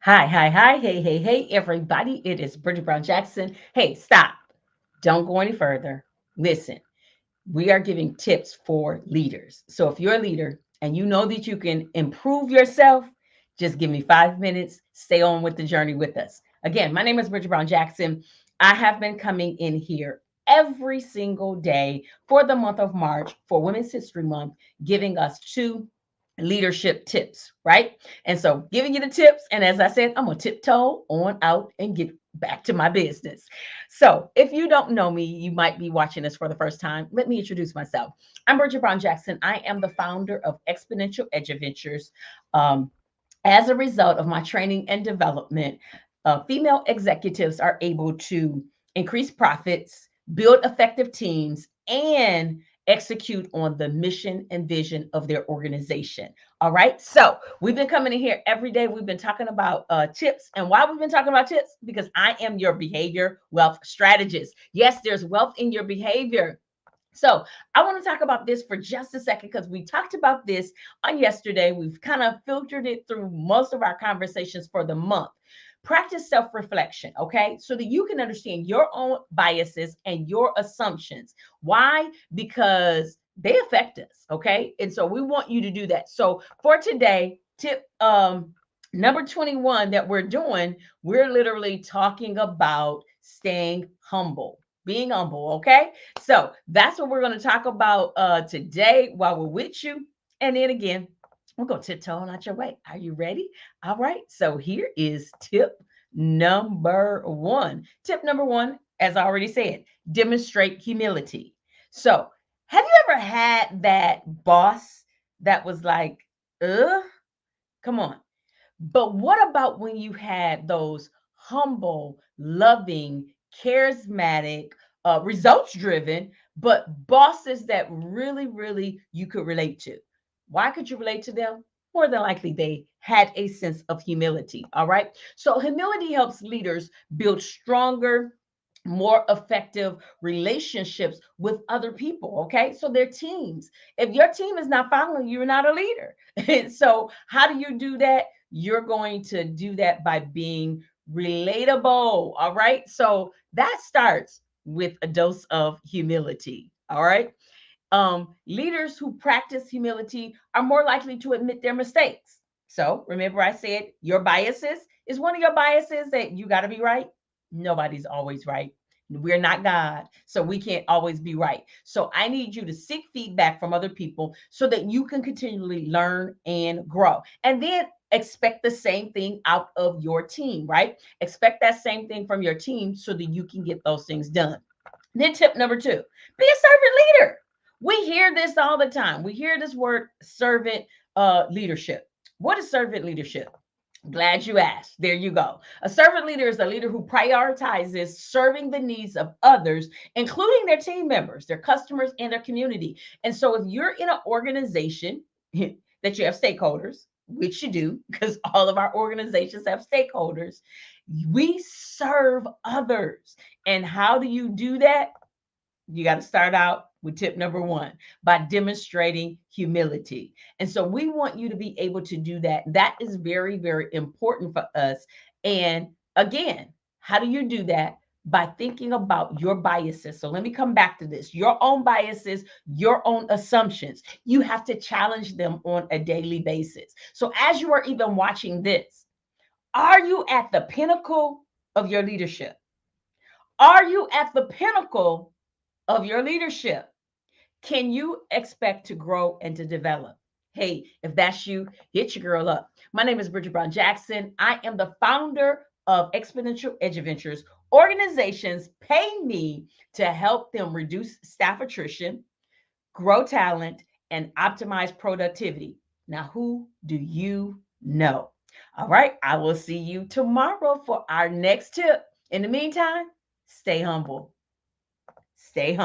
Hi. Hey, everybody. It is Bridget Brown Jackson. Hey, stop. Don't go any further. Listen, we are giving tips for leaders. So if you're a leader and you know that you can improve yourself, just give me 5 minutes. Stay on with the journey with us. Again, my name is Bridget Brown Jackson. I have been coming in here every single day for the month of March for Women's History Month, giving us two leadership tips, right? And so giving you the tips. And as I said, I'm going to tiptoe on out and get back to my business. So if you don't know me, you might be watching this for the first time. Let me introduce myself. I'm Bridget Brown Jackson. I am the founder of Exponential Edge Adventures. Um, as a result of my training and development, female executives are able to increase profits, build effective teams, and execute on the mission and vision of their organization. All right. So we've been coming in here every day. We've been talking about tips. And why we've been talking about tips? Because I am your behavior wealth strategist. Yes, there's wealth in your behavior. So I want to talk about this for just a second because we talked about this on yesterday. We've kind of filtered it through most of our conversations for the month. Practice self reflection, okay? So that you can understand your own biases and your assumptions. Why? Because they affect us, okay? And so we want you to do that. So for today, tip number 21 that we're doing, we're literally talking about staying humble, being humble, okay? So that's what we're going to talk about today while we're with you. And then again, we're going to tiptoe on out your way. Are you ready? All right. So here is tip number one. Tip number one, as I already said, demonstrate humility. So have you ever had that boss that was like, come on. But what about when you had those humble, loving, charismatic, results driven, but bosses that really you could relate to? Why could you relate to them? More than likely, they had a sense of humility. All right. So, humility helps leaders build stronger, more effective relationships with other people. Okay. So, their teams. If your team is not following you, you're not a leader. And so, how do you do that? You're going to do that by being relatable. All right. So that starts with a dose of humility. All right. Leaders who practice humility are more likely to admit their mistakes. So remember, I said your biases is one of your biases that you got to be right. Nobody's always right. We're not God, so we can't always be right. So I need you to seek feedback from other people so that you can continually learn and grow. And then expect the same thing out of your team, right? Expect that same thing from your team so that you can get those things done. Then tip number two, be a servant leader. We hear this all the time. We hear this word servant leadership. What is servant leadership? Glad you asked. There you go. A servant leader is a leader who prioritizes serving the needs of others, including their team members, their customers, and their community. And so, if you're in an organization that you have stakeholders, which you do, because all of our organizations have stakeholders, we serve others. And how do you do that? You got to start out with tip number one by demonstrating humility. And so we want you to be able to do that. That is very important for us. And again, how do you do that? By thinking about your biases. So let me come back to this, your own biases, your own assumptions. You have to challenge them on a daily basis. So as you are even watching this, are you at the pinnacle of your leadership? Are you at the pinnacle of your leadership? Can you expect to grow and to develop? Hey, if that's you, hit your girl up. My name is Bridget Brown Jackson. I am the founder of Exponential Edge Adventures. Organizations pay me to help them reduce staff attrition, grow talent, and optimize productivity. Now, who do you know? All right, I will see you tomorrow for our next tip. In the meantime, stay humble. Stay humble.